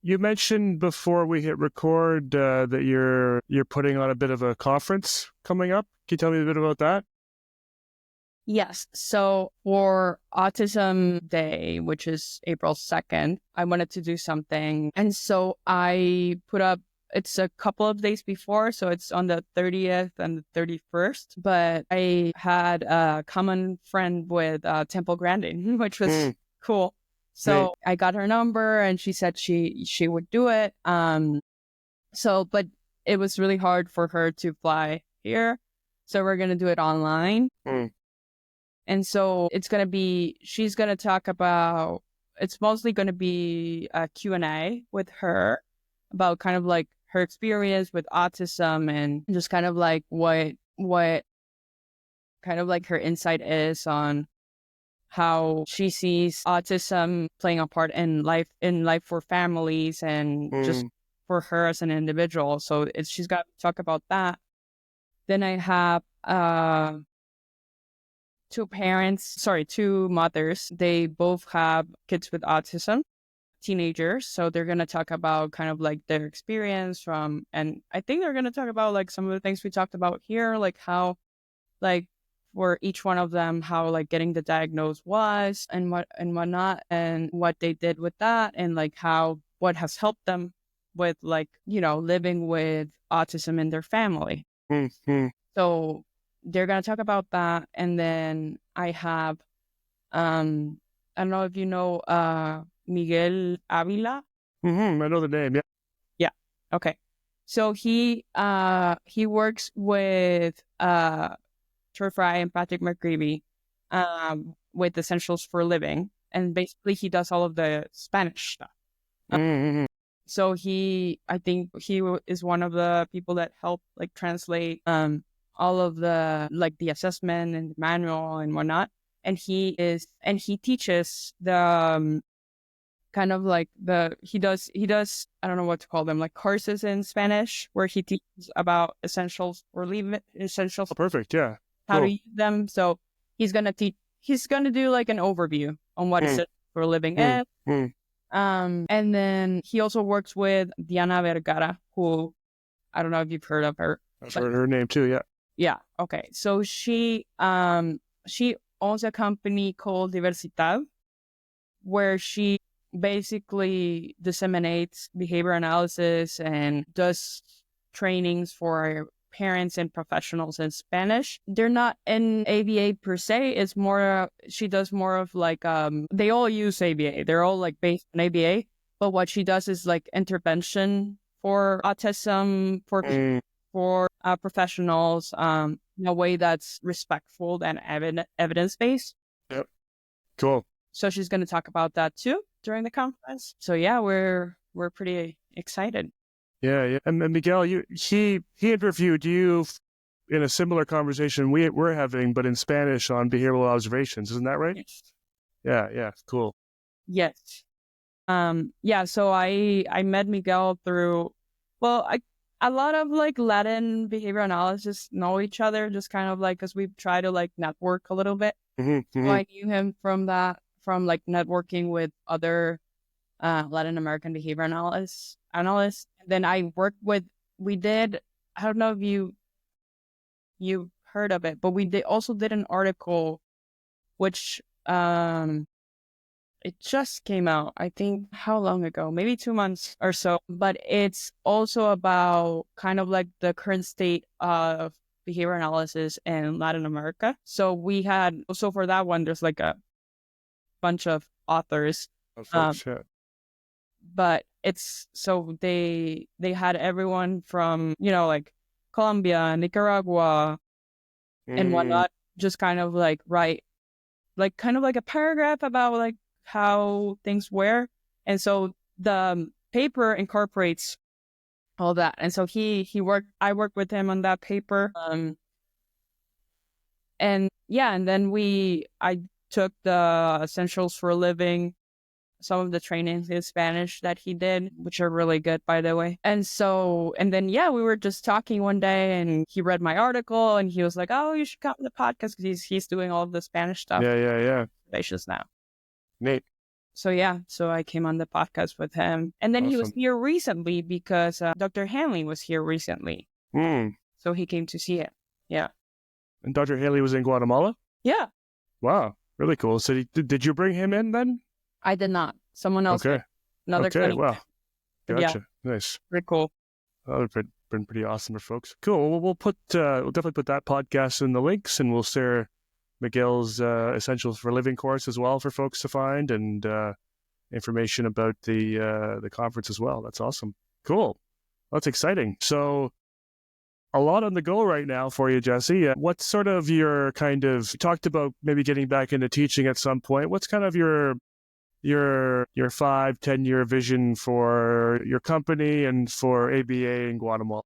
Speaker 1: You mentioned before we hit record that you're putting on a bit of a conference coming up. Can you tell me a bit about that?
Speaker 2: Yes. So for Autism Day, which is April 2nd, I wanted to do something. And so I put up, it's a couple of days before, so it's on the 30th and the 31st. But I had a common friend with Temple Grandin, which was cool. So I got her number and she said she would do it. But it was really hard for her to fly here. So we're going to do it online. And so she's going to talk about, it's mostly going to be a Q&A with her about kind of like her experience with autism and just kind of like what kind of like her insight is on how she sees autism playing a part in life for families and just for her as an individual. So she's got to talk about that. Then I have two mothers. They both have kids with autism, teenagers. So they're going to talk about kind of like their experience and I think they're going to talk about like some of the things we talked about here, like how, like for each one of them, how like getting the diagnosis was and whatnot, and what they did with that, and like what has helped them with like, living with autism in their family. So they're going to talk about that. And then I have, I don't know if you know, Miguel Avila.
Speaker 1: I know the name.
Speaker 2: Yeah. Okay. So he works with Troy Fry and Patrick McGreevy with Essentials for a Living. And basically he does all of the Spanish stuff.
Speaker 1: Mm-hmm.
Speaker 2: So I think he is one of the people that help like translate all of the like the assessment and the manual and whatnot. And he teaches the kind of like he does I don't know what to call them, like courses in Spanish where he teaches about essentials or essentials.
Speaker 1: Oh, perfect. Yeah.
Speaker 2: How
Speaker 1: Cool.
Speaker 2: to use them. So he's gonna do like an overview on what is it for a living is. And then he also works with Diana Vergara, who I don't know if you've heard of her.
Speaker 1: I've heard her name too. Yeah.
Speaker 2: Yeah. Okay. So she owns a company called DIVERSITAD, where she basically disseminates behavior analysis and does trainings for parents and professionals in Spanish. They're not an ABA per se. It's more, she does more of like, they all use ABA. They're all like based on ABA. But what she does is like intervention for autism, for professionals, in a way that's respectful and evidence-based.
Speaker 1: Yep. Cool.
Speaker 2: So she's going to talk about that too during the conference. So yeah, we're pretty excited.
Speaker 1: Yeah. And Miguel, he interviewed you in a similar conversation we're having, but in Spanish on behavioral observations. Isn't that right?
Speaker 2: Yes.
Speaker 1: Yeah. Cool.
Speaker 2: Yes. So I met Miguel through, a lot of like Latin behavior analysis know each other, just kind of like, cause we try to like network a little bit. So I knew him from like networking with other Latin American behavior analysts. And then I worked with, I don't know if you heard of it, but we also did an article, which it just came out, I think, how long ago? Maybe 2 months or so. But it's also about kind of like the current state of behavior analysis in Latin America. So for that one, there's like a bunch of authors. But it's, so they had everyone from, like Colombia, Nicaragua, and whatnot, just kind of like write, like kind of like a paragraph about like how things were. And so the paper incorporates all that. And so I worked with him on that paper. And then I took the Essentials for a Living, some of the trainings in Spanish that he did, which are really good, by the way. And then we were just talking one day and he read my article and he was like, oh, you should come to the podcast, because he's doing all of the Spanish stuff.
Speaker 1: Yeah.
Speaker 2: Now.
Speaker 1: Nate.
Speaker 2: So I came on the podcast with him. And then He was here recently because Dr. Hanley was here recently. So he came to see it. Yeah.
Speaker 1: And Dr. Haley was in Guatemala?
Speaker 2: Yeah.
Speaker 1: Wow. Really cool. So did you bring him in then?
Speaker 2: I did not. Someone else.
Speaker 1: Okay.
Speaker 2: Did. Another clinic.
Speaker 1: Wow. Gotcha.
Speaker 2: Yeah.
Speaker 1: Nice.
Speaker 2: Pretty cool.
Speaker 1: That would have been pretty awesome for folks. Cool. Well, we'll definitely put that podcast in the links, and we'll share Miguel's Essentials for a Living course as well for folks to find, and information about the conference as well. That's awesome. Cool. That's exciting. So a lot on the go right now for you, Jessie. What's sort of your you talked about maybe getting back into teaching at some point. What's kind of your 5-10 year vision for your company and for ABA in Guatemala?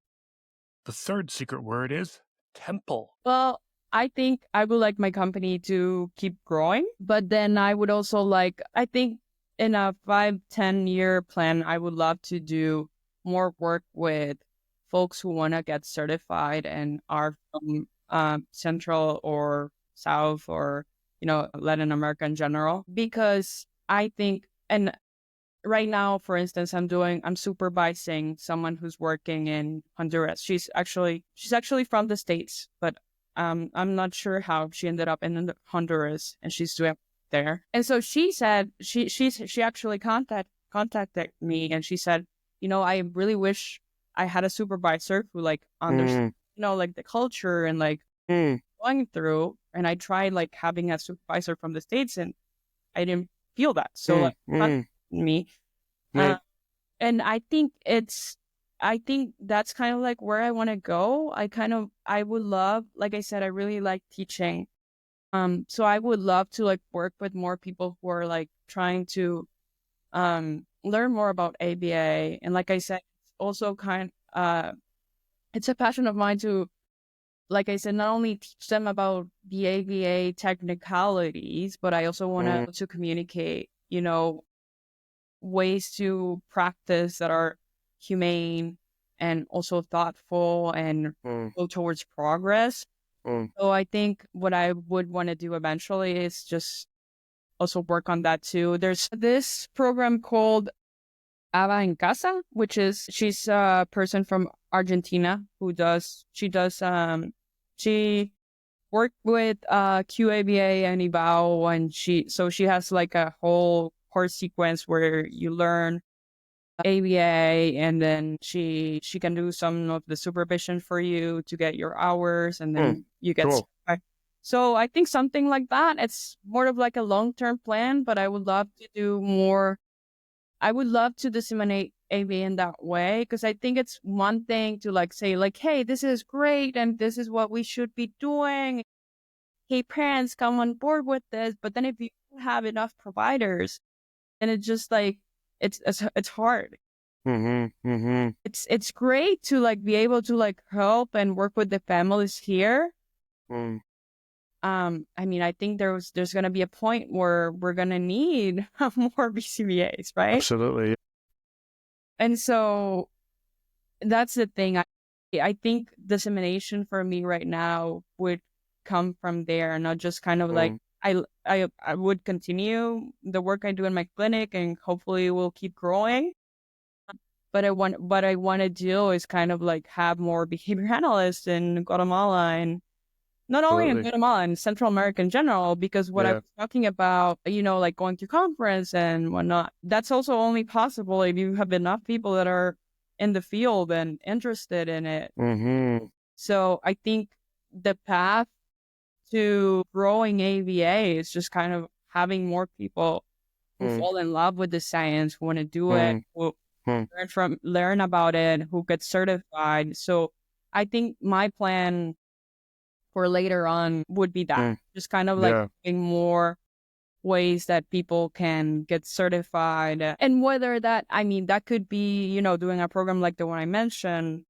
Speaker 1: The third secret word is temple.
Speaker 2: Well, I think I would like my company to keep growing, but then I would also I think in a 5-10 year plan, I would love to do more work with folks who want to get certified and are from Central or South or, Latin America in general, because I think, and right now, for instance, I'm supervising someone who's working in Honduras. She's actually from the States, but I'm not sure how she ended up in Honduras, and she's doing there. And so she said she actually contacted me, and she said, I really wish I had a supervisor who understood, the culture and going through. And I tried having a supervisor from the States, and I didn't feel that. So me, and I think that's kind of where I want to go. I would love, like I said, I really like teaching So I would love to like work with more people who are like trying to learn more about ABA. And like I said, it's also it's a passion of mine to, like I said, not only teach them about the ABA technicalities, but I also want to communicate, ways to practice that are humane and also thoughtful and go towards progress. So I think what I would want to do eventually is just also work on that too. There's this program called QABA en Casa, she's a person from Argentina she worked with QABA and IBAO, and she has like a whole course sequence where you learn ABA, and then she can do some of the supervision for you to get your hours, and then you get
Speaker 1: cool.
Speaker 2: So I think something like that, it's more of like a long-term plan, but I would love to do more. I would love to disseminate ABA in that way, because I think it's one thing to like say like, hey, this is great and this is what we should be doing. Hey, parents, come on board with this. But then if you don't have enough providers, then it's just like, it's hard. It's great to like be able to like help and work with the families here. I mean, I think there's going to be a point where we're going to need more BCBAs, right?
Speaker 1: Absolutely.
Speaker 2: And so that's the thing. I think dissemination for me right now would come from there, not just kind of like, I would continue the work I do in my clinic and hopefully we'll keep growing. But what I want to do is kind of like have more behavior analysts in Guatemala, and not only in Guatemala and Central America in general, because what I was talking about, like going to conference and whatnot, that's also only possible if you have enough people that are in the field and interested in it. So I think the path to growing ABA is just kind of having more people who fall in love with the science, who want to do it, who learn about it, who get certified. So I think my plan for later on would be that, just kind of like having more ways that people can get certified. And whether that, I mean, that could be, doing a program like the one I mentioned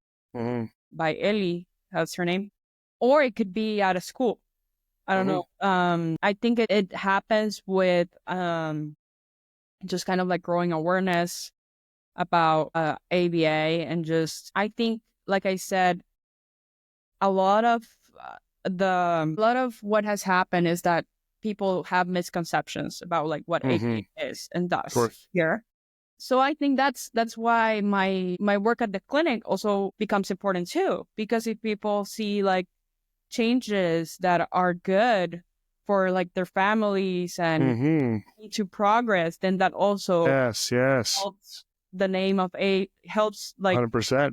Speaker 2: by Ellie, that's her name, or it could be at a school. I don't know. I think it happens with just kind of like growing awareness about ABA, and just, I think, like I said, a lot of what has happened is that people have misconceptions about like what ABA is and does here. So I think that's why my work at the clinic also becomes important too, because if people see like changes that are good for like their families and to progress, then that also helps the name of helps like
Speaker 1: 100%.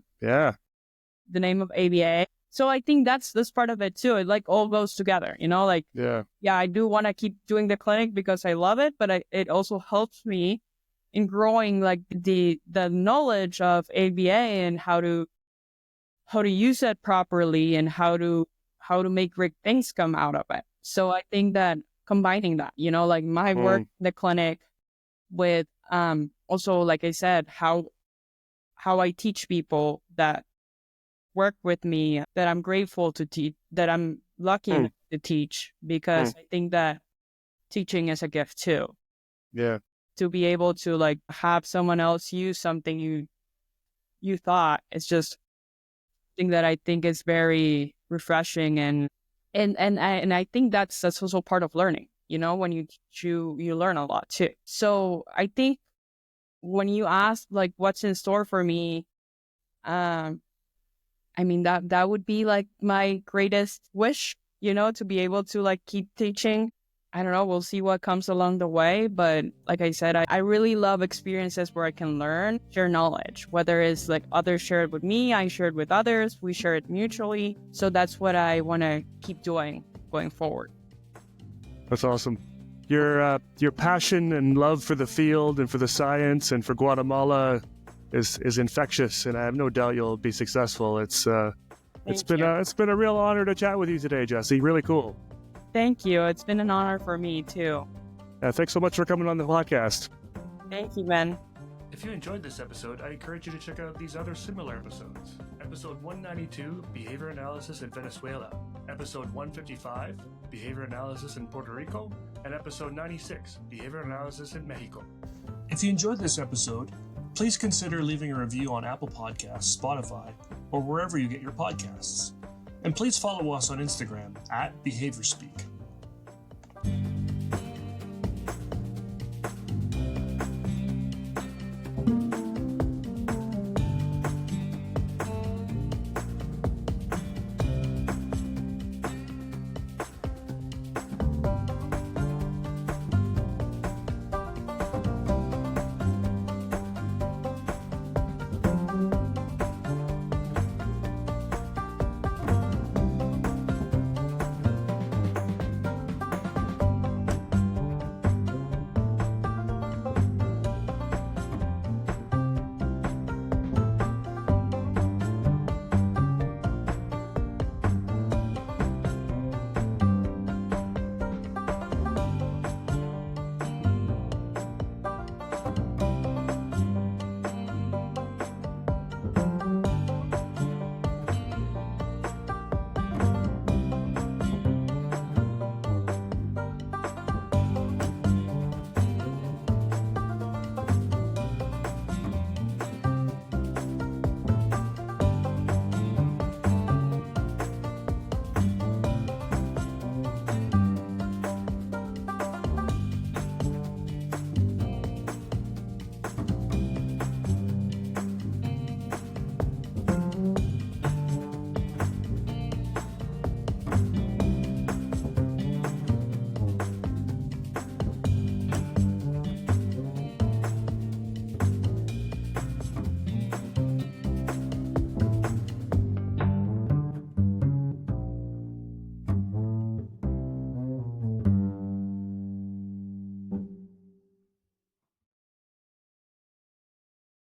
Speaker 2: the name of ABA. So I think that's part of it too. It like all goes together, like, I do want to keep doing the clinic because I love it, but it also helps me in growing like the knowledge of ABA and how to use it properly and how to make great things come out of it. So I think that combining that, like my work in the clinic with also, like I said, how I teach people that work with me, that I'm grateful to teach, that I'm lucky enough to teach, because I think that teaching is a gift too. To be able to like have someone else use something you thought, it's just thing that I think is very refreshing, and I think that's also part of learning. When you teach, you learn a lot too. So I think when you ask like what's in store for me, I mean that would be like my greatest wish, to be able to like keep teaching. I don't know, we'll see what comes along the way. But like I said, I really love experiences where I can learn, share knowledge, whether it's like others share it with me, I share it with others, we share it mutually. So that's what I want to keep doing going forward.
Speaker 1: That's awesome. Your passion and love for the field and for the science and for Guatemala is infectious, and I have no doubt you'll be successful. It's been a real honor to chat with you today, Jessie. Really cool.
Speaker 2: Thank you. It's been an honor for me too.
Speaker 1: Thanks so much for coming on the podcast.
Speaker 2: Thank you, Ben.
Speaker 1: If you enjoyed this episode, I encourage you to check out these other similar episodes. Episode 192, Behavior Analysis in Venezuela. Episode 155, Behavior Analysis in Puerto Rico. And Episode 96, Behavior Analysis in Mexico. If you enjoyed this episode, please consider leaving a review on Apple Podcasts, Spotify, or wherever you get your podcasts. And please follow us on Instagram @BehaviorSpeak.